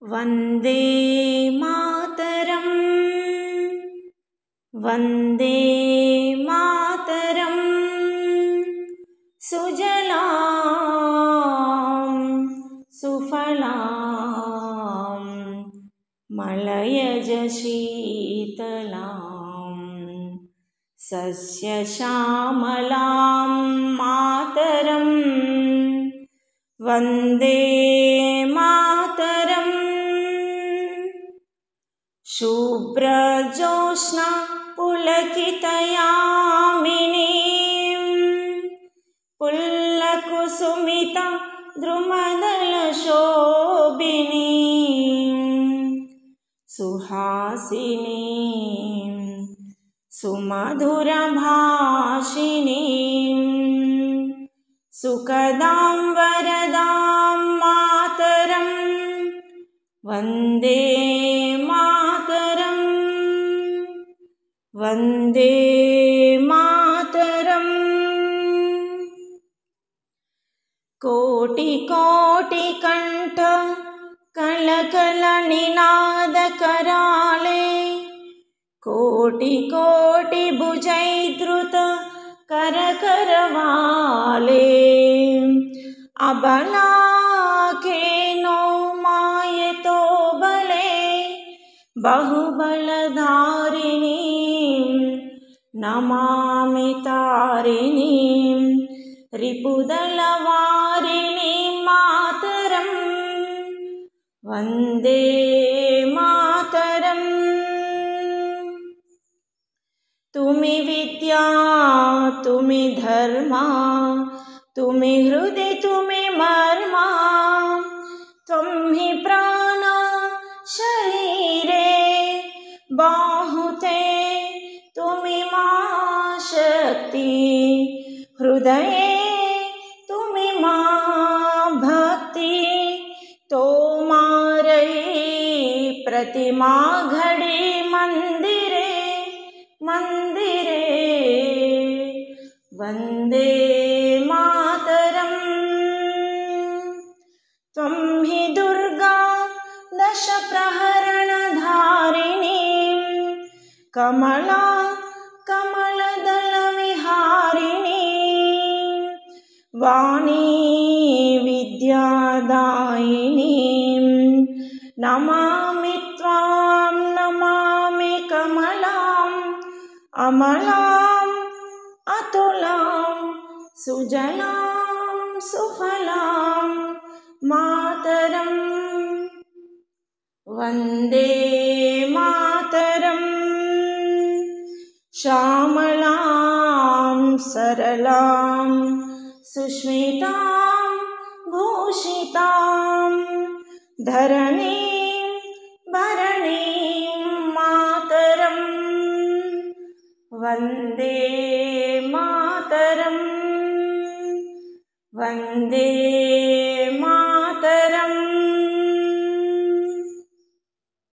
वन्दे मातरम् वन्दे मातरम् सुजलां सुफलां मलयज शीतलां सस्यश्यामलां मातरम् वन्दे मातरम् शुभ्रजोत्स्ना पुलकितयामिनीं पुल्लकुसुमिता द्रुमदलशोभिनीं सुहासिनीं सुमधुरभाषिणीं सुखदां वरदां मातरं वन्दे मातरम् वन्दे मातरम् कोटिकोटिकण्ठ कलकलनिनादकराळे कोटिकोटिभुजैर्धृत करकरवाले अबलाकेनो मायतो बले बहुबलधारिणीं नमामि तारिणीं रिपुदलवारिणीं मातरं वन्दे मातरम् तुमि विद्या तुमि धर्मा तुमि हृदि तुमि मर्मा त्वं हि प्राण शरीरे बाहुते तुमि मा शक्ति हृदये तुमि मा भक्ति तोमारयि प्रतिमा घडे मंदिरे मंदिरे वन्दे मातरम् त्वं हि दुर्गा दशप्रहरणधारिणीं कमला कमलदलविहारिणीं वाणी विद्यादायिनीं नमामि त्वां नमामि कमलाम् अमलाम् अतुलां सुजलां सुफलां मातरम् वन्दे मातरम् श्यामलां सरलां सुस्मितां भूषितां धरणीं भरणीं मातरम् वन्दे मातरम् वन्दे